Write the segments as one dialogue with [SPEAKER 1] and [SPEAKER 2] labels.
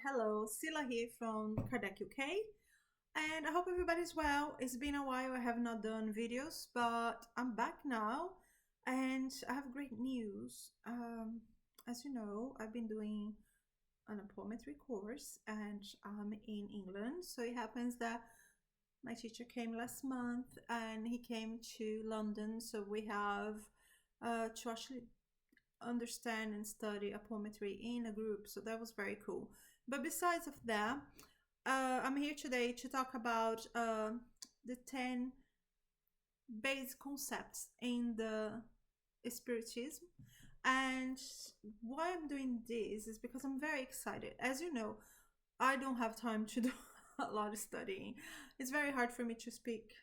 [SPEAKER 1] Hello, Cila here from Kardek UK, and I hope everybody's well. It's been a while, I have not done videos, but I'm back now, and I have great news. As you know, I've been doing an optometry course, and I'm in England, so it happens that my teacher came last month, and he came to London, so we have to actually understand and study optometry in a group, so that was very cool. But besides of that, I'm here today to talk about the 10 base concepts in the spiritism. And why I'm doing this is because I'm very excited. As you know, I don't have time to do a lot of studying. It's very hard for me to speak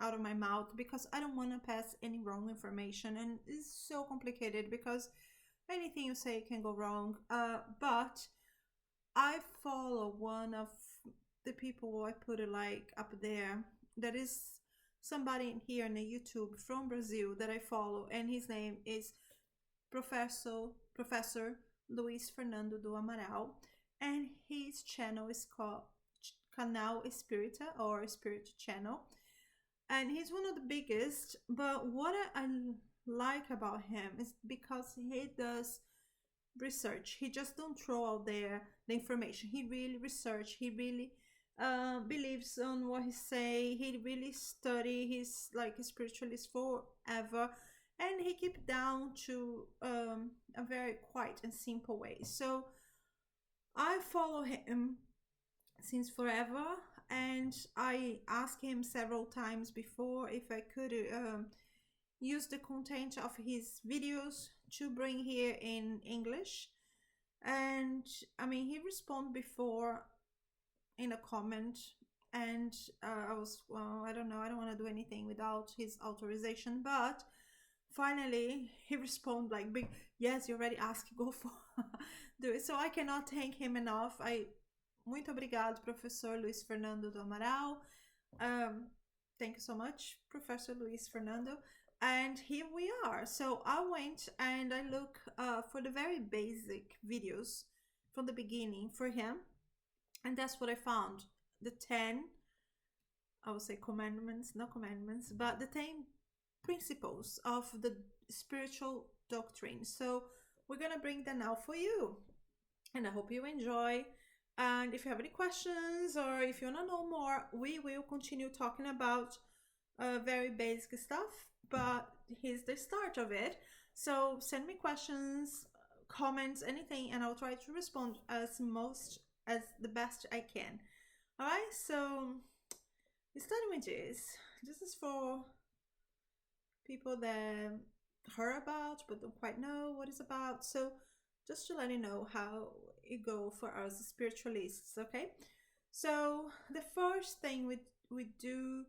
[SPEAKER 1] out of my mouth because I don't want to pass any wrong information, and it's so complicated because anything you say can go wrong. But I follow one of the people, I put it like up there, that is somebody in here on the YouTube from Brazil that I follow, and his name is Professor Luiz Fernando do Amaral, and his channel is called Canal Espírita or Spirit Channel, and he's one of the biggest. But what I like about him is because he does research. He just don't throw out there the information. He really research. He really believes on what he say. He really study. He's like a spiritualist forever, and he keep down to a very quiet and simple way. So I follow him since forever, and I asked him several times before if I could use the content of his videos to bring here in English. And I mean, he responded before in a comment, and I was, well, I don't know, I don't want to do anything without his authorization, but finally he responded like big, yes, you already asked, go for do it. So I cannot thank him enough. Muito obrigado, Professor Luiz Fernando do Amaral. Thank you so much, Professor Luiz Fernando. And here we are. So I went and I look for the very basic videos from the beginning for him, and that's what I found. The 10, I would say commandments, not commandments, but the 10 principles of the spiritual doctrine. So we're gonna bring that now for you, and I hope you enjoy. And if you have any questions or if you want to know more, we will continue talking about very basic stuff, but here's the start of it. So send me questions, comments, anything, and I'll try to respond as the best I can. All right, so starting with this. This is for people that heard about but don't quite know what it's about. So just to let you know how it go for us spiritualists, okay? So the first thing we do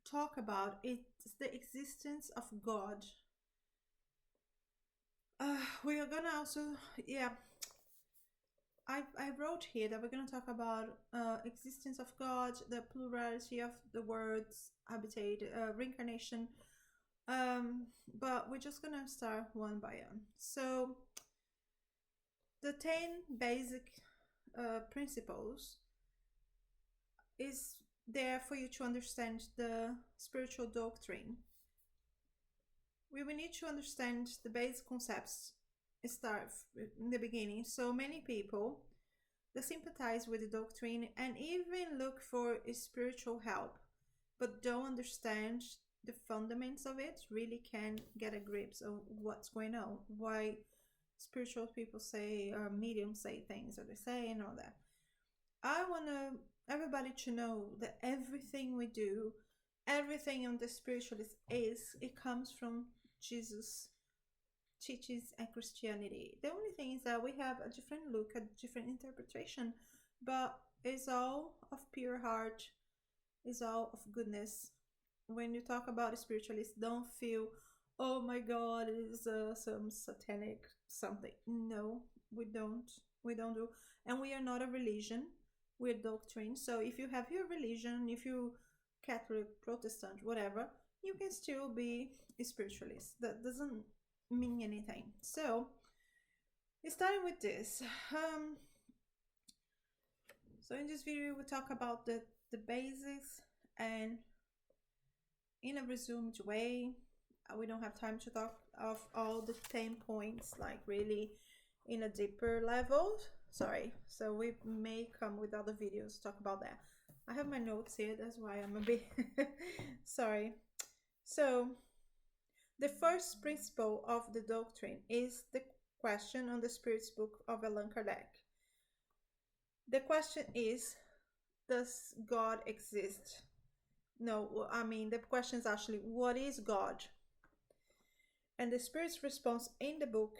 [SPEAKER 1] talk about is the existence of God. We are gonna also, yeah, I wrote here that we're gonna talk about existence of God, the plurality of the words, habitat, reincarnation. But we're just gonna start one by one. So the 10 basic principles is there for you to understand the spiritual doctrine. We will need to understand the basic concepts start in the beginning. So many people that sympathize with the doctrine and even look for spiritual help but don't understand the fundamentals of it really can get a grip of what's going on, why spiritual people say or mediums say things that they say and all that. I want everybody to know that everything we do, everything on the spiritualist it comes from Jesus' teachings and Christianity. The only thing is that we have a different look, a different interpretation, but it's all of pure heart, it's all of goodness. When you talk about a spiritualist, don't feel, oh my God, it is some satanic something. No, we don't do, and we are not a religion. We're doctrine. So if you have your religion, if you Catholic, Protestant, whatever, you can still be a spiritualist. That doesn't mean anything. So Starting with this. So in this video, we talk about the basics, and in a resumed way. We don't have time to talk of all the 10 points, like really in a deeper level. Sorry. So we may come with other videos to talk about that. I have my notes here, that's why I'm a bit sorry. So the first principle of the doctrine is the question on the Spirit's book of Alan Kardek. The question is, does God exist? No, I mean, the question is actually, what is God? And the Spirit's response in the book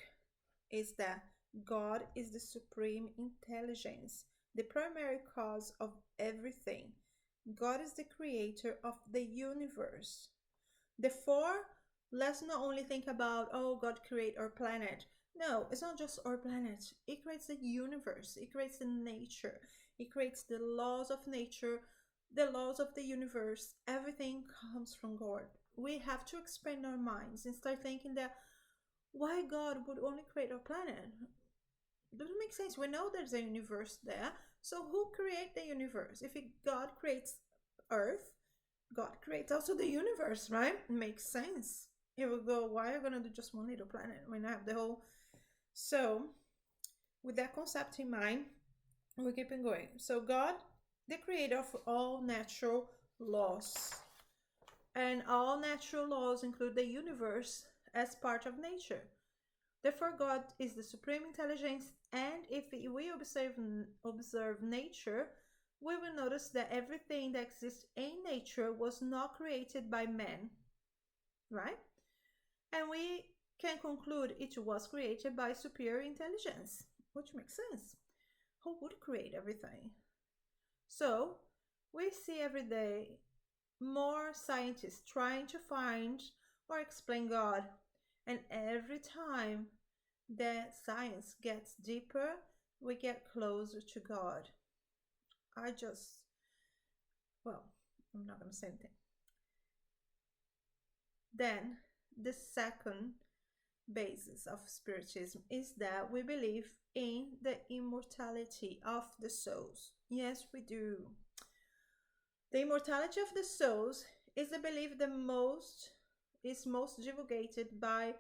[SPEAKER 1] is that God is the supreme intelligence, the primary cause of everything. God is the creator of the universe. Therefore, let's not only think about, oh, God created our planet. No, it's not just our planet. It creates the universe. It creates the nature. It creates the laws of nature, the laws of the universe. Everything comes from God. We have to expand our minds and start thinking that why God would only create our planet? Doesn't make sense. We know there's a universe there. So who created the universe? If God creates Earth, God creates also the universe, right? Makes sense. You will go, why are you gonna do just one little planet when I have the whole? So, with that concept in mind, we keep on going. So God, the creator of all natural laws, and all natural laws include the universe as part of nature. Therefore, God is the supreme intelligence, and if we observe nature, we will notice that everything that exists in nature was not created by man, right? And we can conclude it was created by superior intelligence, which makes sense. Who would create everything? So, we see every day more scientists trying to find or explain God, and every time that science gets deeper, we get closer to God. I'm not going to say anything. Then, the second basis of Spiritism is that we believe in the immortality of the souls. Yes, we do. The immortality of the souls is a belief that is most divulgated by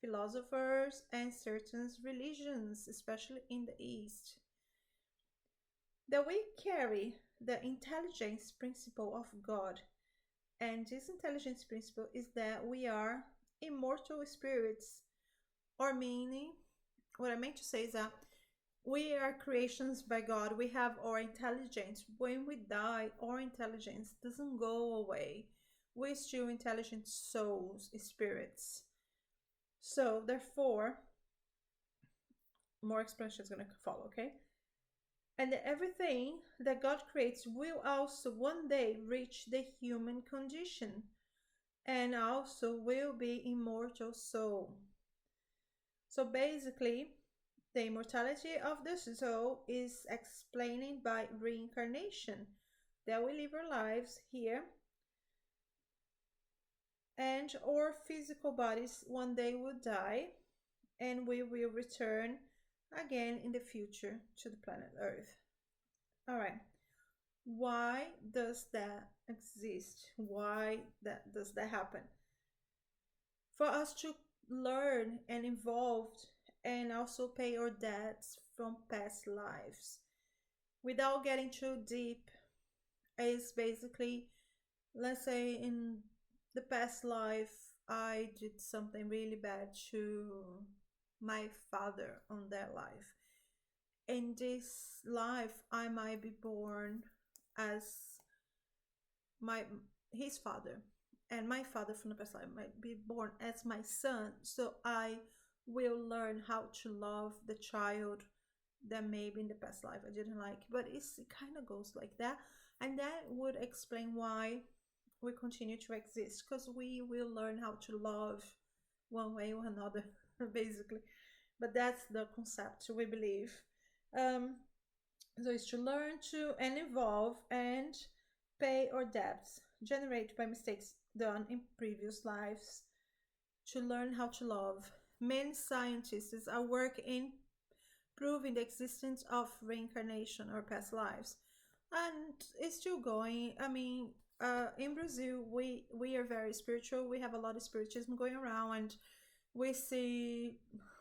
[SPEAKER 1] philosophers and certain religions, especially in the East. That we carry the intelligence principle of God, and this intelligence principle is that we are immortal spirits, or meaning, what I meant to say is that we are creations by God. We have our intelligence. When we die, our intelligence doesn't go away. We're still intelligent souls, spirits. So, therefore, more explanation is going to follow, okay? And everything that God creates will also one day reach the human condition and also will be immortal soul. So basically, the immortality of the soul is explained by reincarnation, that we live our lives here and our physical bodies one day will die and we will return again in the future to the planet Earth. All right. Why does that exist? Why does that happen? For us to learn and evolve and also pay our debts from past lives. Without getting too deep, is basically, let's say in the past life, I did something really bad to my father on that life. In this life, I might be born as his father, and my father from the past life might be born as my son. So I will learn how to love the child that maybe in the past life I didn't like. But it kind of goes like that, and that would explain why we continue to exist, because we will learn how to love one way or another, basically. But that's the concept we believe. So it's to learn to and evolve and pay our debts generated by mistakes done in previous lives, to learn how to love. Many scientists are working proving the existence of reincarnation or past lives. And it's still going. I mean, in Brazil, we are very spiritual. We have a lot of spiritism going around, and we see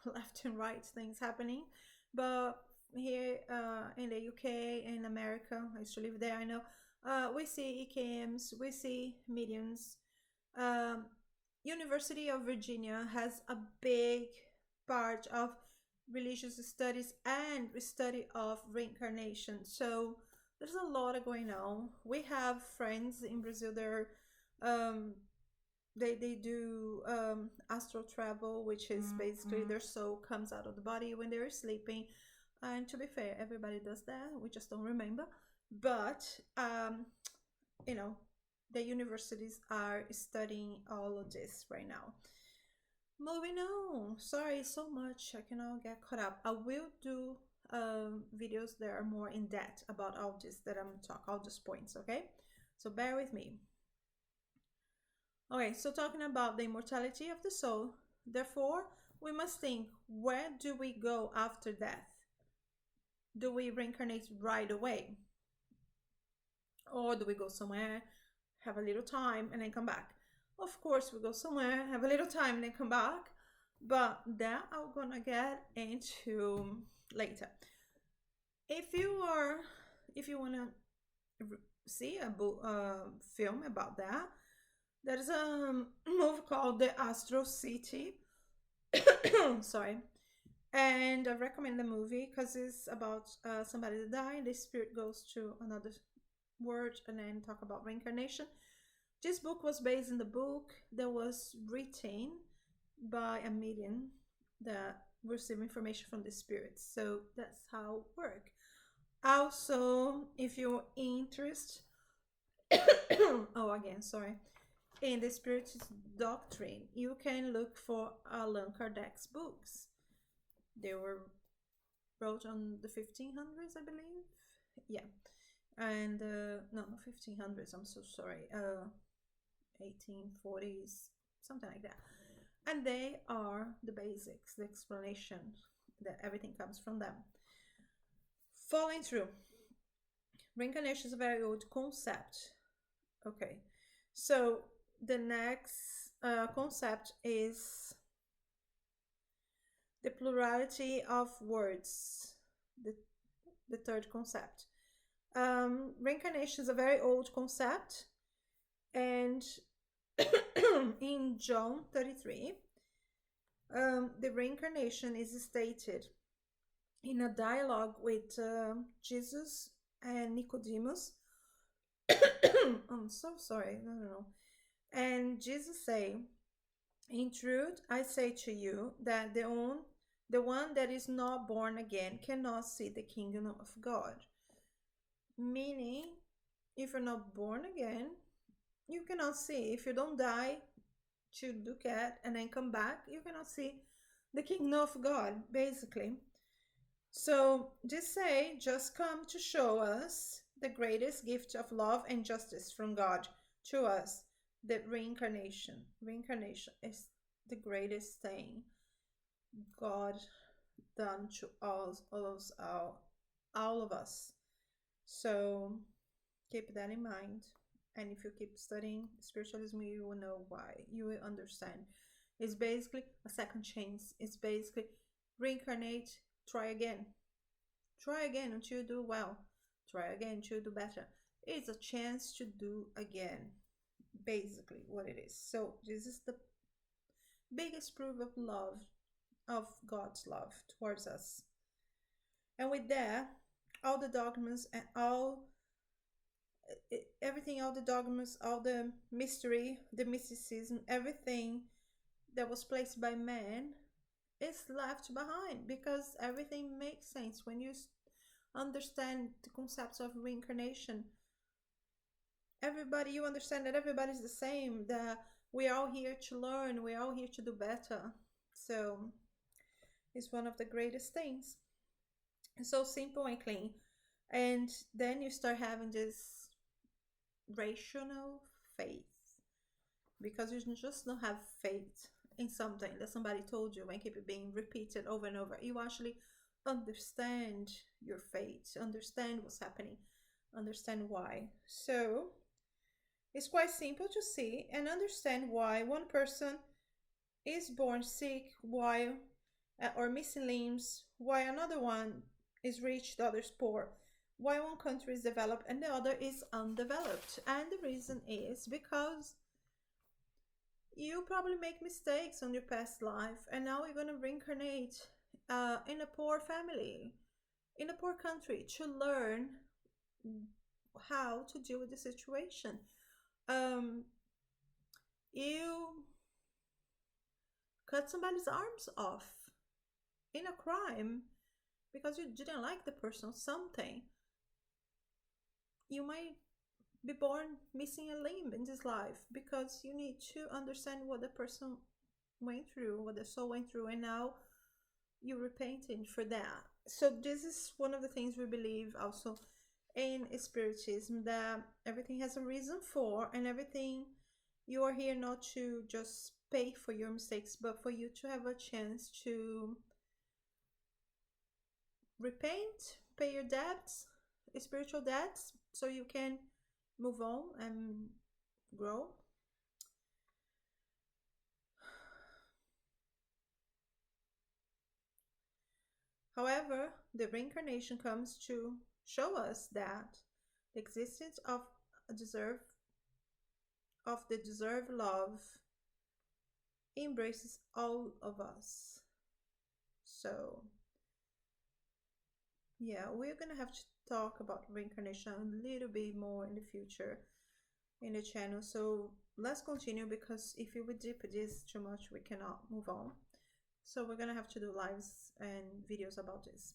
[SPEAKER 1] left and right things happening. But here in the UK, in America, I used to live there, I know, we see EKMs, we see mediums. Um, University of Virginia has a big part of religious studies and study of reincarnation. So there's a lot of going on. We have friends in Brazil that are um, they do astral travel, which is basically their soul comes out of the body when they're sleeping. And to be fair, everybody does that. We just don't remember. But you know, the universities are studying all of this right now. Moving on. Sorry so much. I cannot get caught up. I will do videos that are more in depth about all this that I'm talking, all these points. Okay, so bear with me. Okay, so talking about the immortality of the soul, therefore, we must think, where do we go after death? Do we reincarnate right away? Or do we go somewhere, have a little time, and then come back? Of course, we go somewhere, have a little time, and then come back. But that I'm gonna get into later. If you wanna see a film about that, there's a movie called The Astral City. Sorry. And I recommend the movie because it's about somebody that died. The spirit goes to another world and then talk about reincarnation. This book was based in the book that was written by a medium that received information from the spirits. So that's how it works. Also, if you're interested, in the Spiritist doctrine, you can look for Alan Kardek's books. They were wrote on the 1500s, I believe. Yeah, and no, 1500s. I'm so sorry. 1840s, something like that. And they are the basics, the explanation that everything comes from them. Following through, reincarnation is a very old concept. Okay, so the next concept is the plurality of words, the third concept. Reincarnation is a very old concept, and in John 33, the reincarnation is stated in a dialogue with Jesus and Nicodemus. I'm so sorry. No. And Jesus say, "In truth, I say to you that the one that is not born again cannot see the kingdom of God." Meaning, if you're not born again, you cannot see. If you don't die to look at and then come back, you cannot see the kingdom of God, basically. So just come to show us the greatest gift of love and justice from God to us, the reincarnation. Reincarnation is the greatest thing God done to all of us. So keep that in mind. And if you keep studying spiritualism, you will know why. You will understand. It's basically a second chance. It's basically reincarnate, try again. Try again until you do well. Try again until you do better. It's a chance to do again. Basically what it is. So this is the biggest proof of love, of God's love towards us. And with that, all the dogmas and everything, all the dogmas, all the mystery, the mysticism, everything that was placed by man is left behind, because everything makes sense when you understand the concepts of reincarnation. You understand that everybody's the same, that we're all here to learn, we're all here to do better. So it's one of the greatest things. It's so simple and clean. And then you start having this rational faith, because you just don't have faith in something that somebody told you and keep it being repeated over and over. You actually understand your fate, understand what's happening, understand why. So it's quite simple to see and understand why one person is born sick, while or missing limbs, why another one is rich, the other is poor, why one country is developed and the other is undeveloped. And the reason is because you probably make mistakes on your past life, and now you're going to reincarnate in a poor family, in a poor country, to learn how to deal with the situation. Um, you cut somebody's arms off in a crime because you didn't like the person or something. You might be born missing a limb in this life because you need to understand what the person went through, what the soul went through, and now you're repenting for that. So this is one of the things we believe also in Spiritism, that everything has a reason for, and everything, you are here not to just pay for your mistakes, but for you to have a chance to repent, pay your debts, spiritual debts, so you can move on and grow. However, the reincarnation comes to show us that the existence of the deserved love embraces all of us. So yeah, we're gonna have to talk about reincarnation a little bit more in the future in the channel. So let's continue, because if you would deep this too much, we cannot move on. So we're gonna have to do lives and videos about this.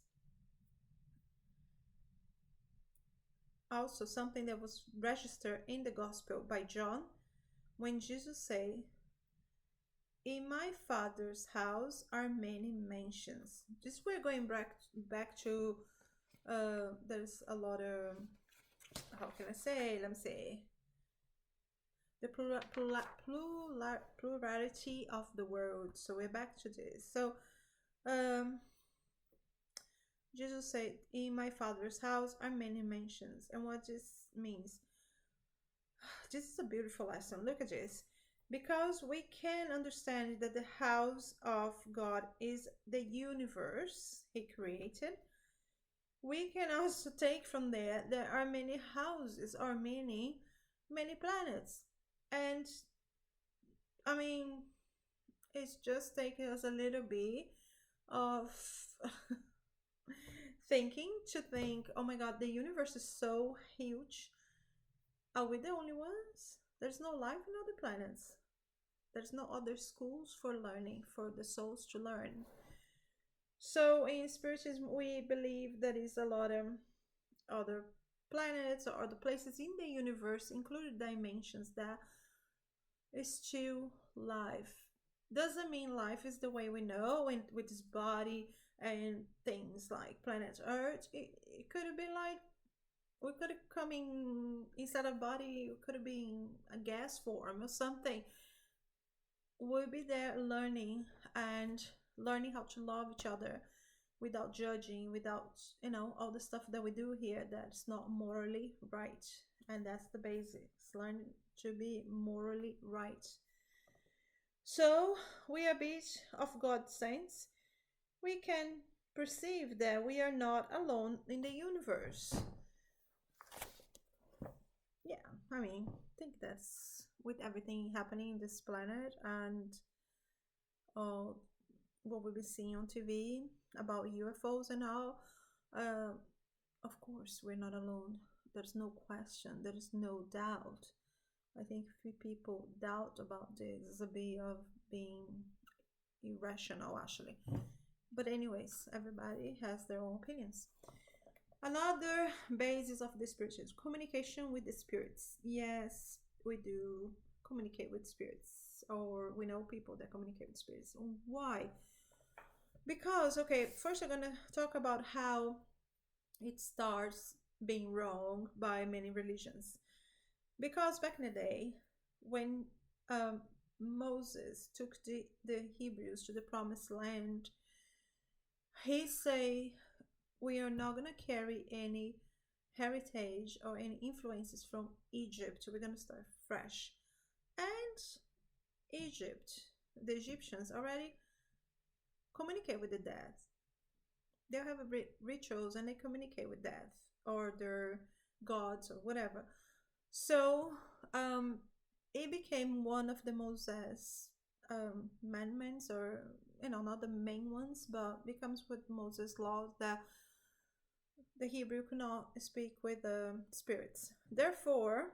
[SPEAKER 1] Also, something that was registered in the Gospel by John, when Jesus said, "In my Father's house are many mansions." This we're going back to. There's a lot of, how can I say? Let me say. The plurality of the world. So we're back to this. So Jesus said, "In my Father's house are many mansions." And what this means, this is a beautiful lesson. Look at this. Because we can understand that the house of God is the universe He created, we can also take from there are many houses or many planets. And I mean, it's just taking us a little bit of thinking to think, oh my god, the universe is so huge. Are we the only ones? There's no life in other planets. There's no other schools for learning, for the souls to learn. So in Spiritism, we believe there is a lot of other planets or other places in the universe, included dimensions, that is still life. Doesn't mean life is the way we know, and with this body and things like planet Earth. It could have been like, we could have come in inside a body, it could have been a gas form or something. We'll be there learning and learning how to love each other without judging, without, all the stuff that we do here that's not morally right. And that's the basics, learning to be morally right. So we are a bit of God's saints. We can perceive that we are not alone in the universe. Yeah, I think that's, with everything happening in this planet and what we've been seeing on TV about UFOs and all, of course we're not alone. There's no question, there is no doubt. I think few people doubt about this. It's a bit of being irrational, actually. But anyways, everybody has their own opinions. Another basis of the spiritual communication with the spirits. Yes, we do communicate with spirits, or we know people that communicate with spirits. Why? Because, okay, first I'm gonna talk about how it starts being wrong by many religions. Because back in the day, when Moses took the Hebrews to the promised land, he say we are not going to carry any heritage or any influences from Egypt. We're going to start fresh. And Egypt, the Egyptians already communicate with the dead. They have rituals and they communicate with death or their gods or whatever. So it became one of the Moses amendments, or not the main ones, but becomes with Moses' laws that the Hebrew cannot speak with spirits. Therefore,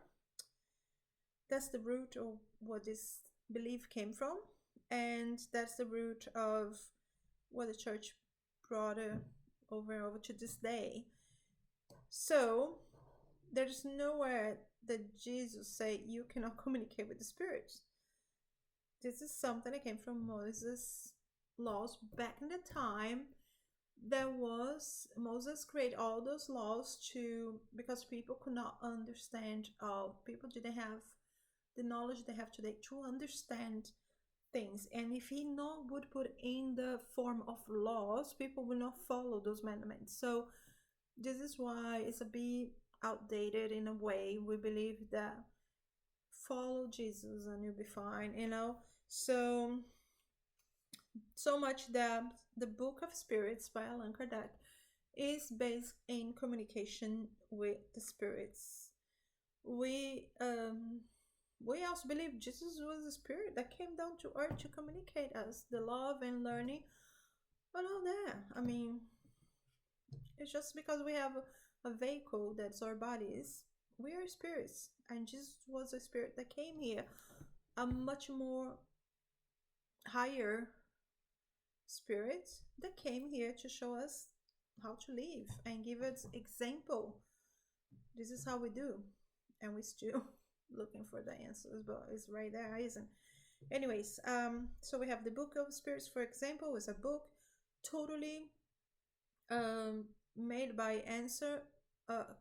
[SPEAKER 1] that's the root of what this belief came from, and that's the root of what the church brought over to this day. So there's nowhere that Jesus say you cannot communicate with the spirits. This is something that came from Moses' laws back in the time. There was Moses created all those laws because people could not understand. People didn't have the knowledge they have today to understand things, and if he would put in the form of laws, people will not follow those amendments. So this is why it's a bit outdated in a way. We believe that follow Jesus and you'll be fine, so much that the Book of Spirits by Alan Kardek is based in communication with the spirits. We also believe Jesus was a spirit that came down to earth to communicate us the love and learning, but all that. I mean, it's just because we have a vehicle that's our bodies. We are spirits, and Jesus was a spirit that came here, a much more higher spirit that came here to show us how to live and give us example. This is how we do, and we still looking for the answers, but it's right there, isn't it? Anyways, so we have the Book of Spirits, for example, is a book totally made by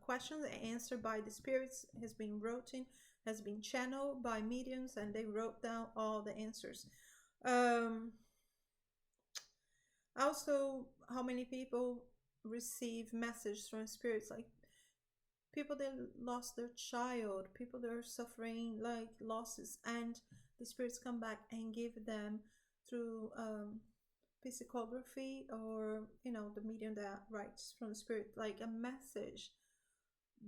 [SPEAKER 1] questions answered by the spirits, has been written, has been channeled by mediums, and they wrote down all the answers. Also, how many people receive messages from spirits, like people that lost their child, people that are suffering like losses, and the spirits come back and give them through psychography, or the medium that writes from the spirit, like a message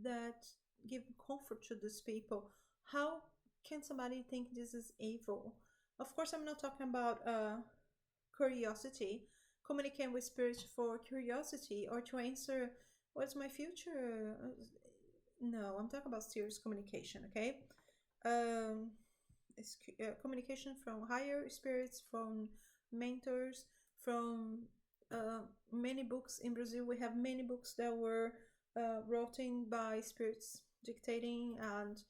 [SPEAKER 1] that give comfort to these people. How can somebody think this is evil? Of course, I'm not talking about curiosity, communicating with spirits for curiosity or to answer what's my future. No, I'm talking about serious communication, okay? It's communication from higher spirits, from mentors, from many books. In Brazil, we have many books that were written by spirits dictating, and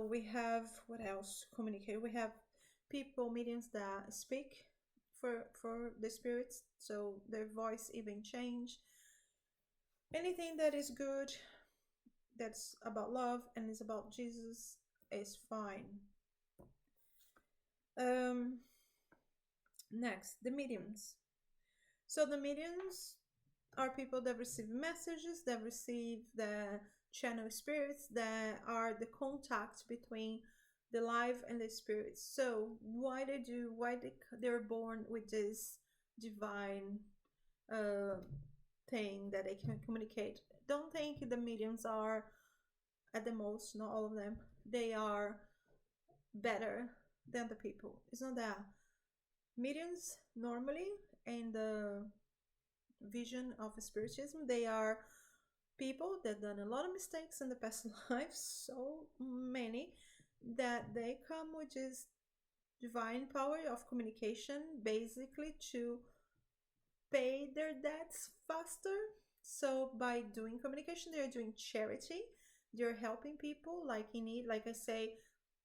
[SPEAKER 1] we have, what else? Communicate. We have people, mediums that speak for the spirits, so their voice even change. Anything that is good, that's about love and is about Jesus, is fine. Next, the mediums. So the mediums are people that receive messages, that receive the channel spirits, that are the contact between the life and the spirits. So why they're born with this divine thing that they can communicate. Don't think the mediums are, at the most, not all of them, they are better than the people. It's not that. Mediums normally, in the vision of spiritism, they are people that done a lot of mistakes in the past lives, so many, that they come with this divine power of communication, basically to pay their debts faster. So by doing communication, they're doing charity, they're helping people like in need. Like I say,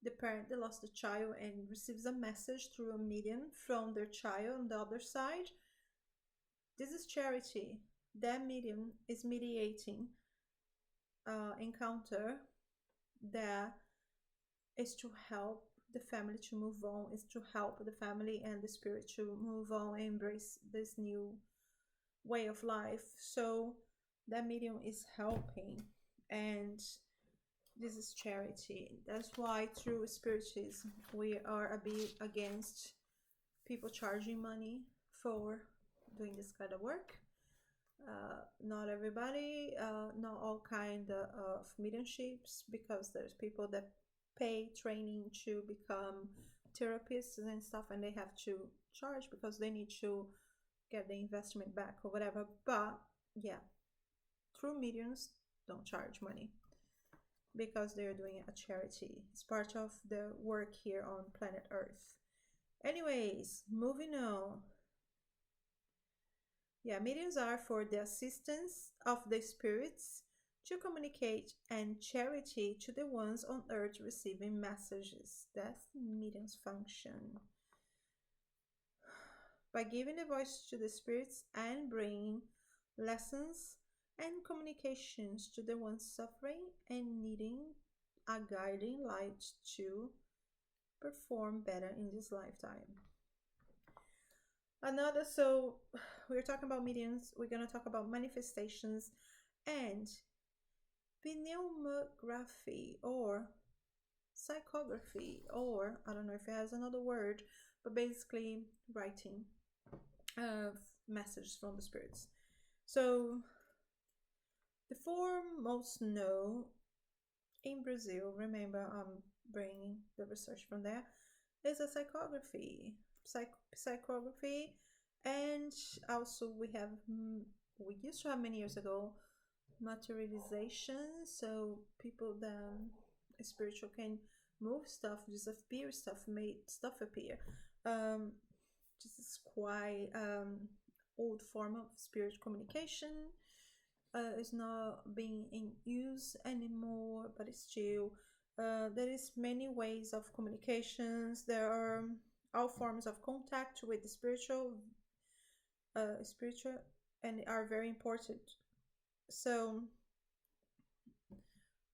[SPEAKER 1] the parent that lost a child and receives a message through a medium from their child on the other side. This is charity. That medium is mediating encounter that is to help the family to move on, is to help the family and the spirit to move on and embrace this new way of life. So that medium is helping, and this is charity. That's why through spiritism we are a bit against people charging money for doing this kind of work. Not everybody, not all kind of mediumships, because there's people that pay training to become therapists and stuff, and they have to charge because they need to get the investment back or whatever. But yeah, true mediums don't charge money because they're doing a charity. It's part of the work here on planet Earth. Anyways, moving on. Yeah, mediums are for the assistance of the spirits to communicate, and charity to the ones on earth receiving messages. That's medium's function. By giving a voice to the spirits and bringing lessons and communications to the ones suffering and needing a guiding light to perform better in this lifetime. So we're talking about mediums, we're going to talk about manifestations and pneumography or psychography, or I don't know if it has another word, but basically writing messages from the spirits. So the four most known in Brazil, remember I'm bringing the research from there, is a psychography, psychography, and also we used to have many years ago materialization. So people that spiritual can move stuff, disappear stuff, make stuff appear. This is quite old form of spiritual communication. It's not being in use anymore, but it's still there is many ways of communications. There are all forms of contact with the spiritual and are very important. So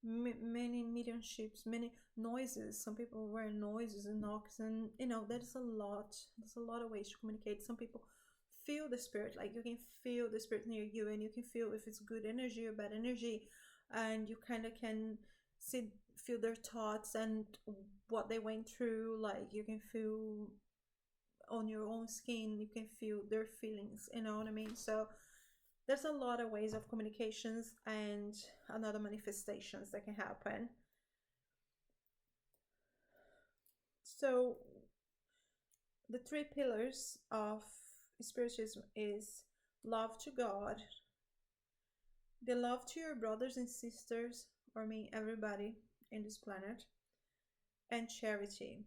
[SPEAKER 1] many mediumships, many noises. Some people wear noises and knocks, and there's a lot of ways to communicate. Some people feel the spirit, like you can feel the spirit near you, and you can feel if it's good energy or bad energy, and you kind of can feel their thoughts and what they went through. Like you can feel on your own skin, you can feel their feelings, you know what I mean? So there's a lot of ways of communications and another manifestations that can happen. So the three pillars of spiritism is love to God, the love to your brothers and sisters, or everybody in this planet, and charity.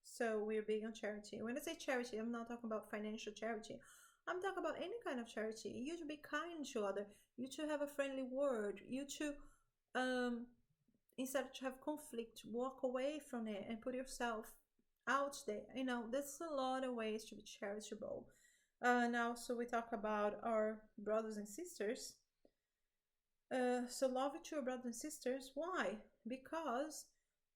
[SPEAKER 1] So we're big on charity. When I say charity, I'm not talking about financial charity. I'm talking about any kind of charity. You to be kind to other. You to have a friendly word. You to, instead to have conflict, walk away from it and put yourself out there. There's a lot of ways to be charitable. Now, so we talk about our brothers and sisters. So love to your brothers and sisters. Why? Because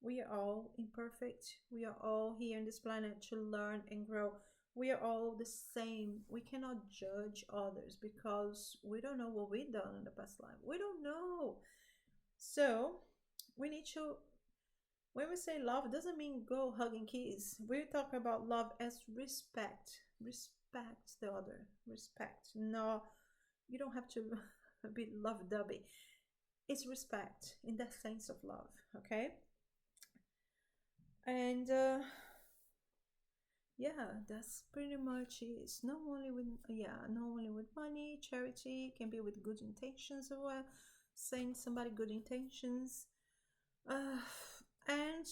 [SPEAKER 1] we are all imperfect. We are all here on this planet to learn and grow. We are all the same. We cannot judge others because we don't know what we've done in the past life. We don't know. So we need to, when we say love, it doesn't mean go hug and kiss. We talk about love as respect. Respect the other. Respect. No, you don't have to be lovey-dovey. It's respect in that sense of love, okay? And yeah, that's pretty much it. Not only with money. Charity can be with good intentions as well. Saying somebody good intentions. And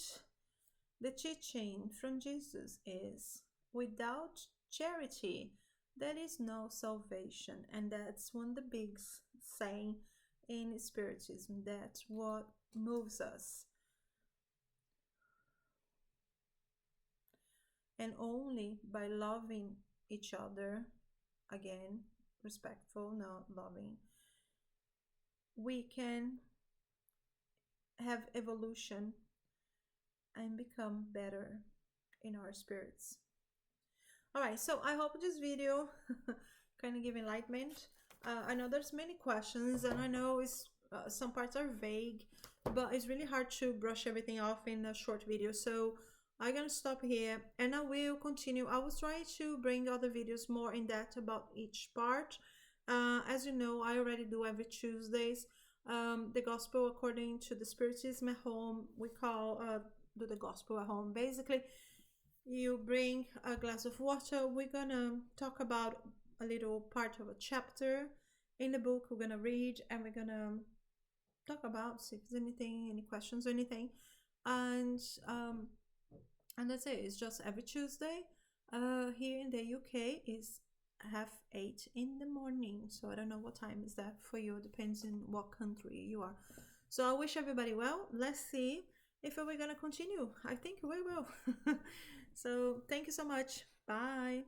[SPEAKER 1] the teaching from Jesus is, without charity, there is no salvation. And that's one of the big saying in Spiritism. That's what moves us. And only by loving each other, again, respectful, not loving, we can have evolution and become better in our spirits. All right, so I hope this video kind of give enlightenment. I know there's many questions, and I know it's some parts are vague, but it's really hard to brush everything off in a short video. So I'm gonna stop here, and I will continue. I will try to bring other videos more in depth about each part. As you know, I already do every Tuesdays. The gospel according to the Spiritism at home. We call do the gospel at home. Basically, you bring a glass of water. We're gonna talk about a little part of a chapter in the book. We're gonna read, and we're gonna talk about, see if there's anything, any questions or anything. And that's it. It's just every Tuesday. Here in the UK is 8:30 in the morning. So I don't know what time is that for you. It depends on what country you are. So I wish everybody well. Let's see if we're gonna continue. I think we will. So thank you so much. Bye.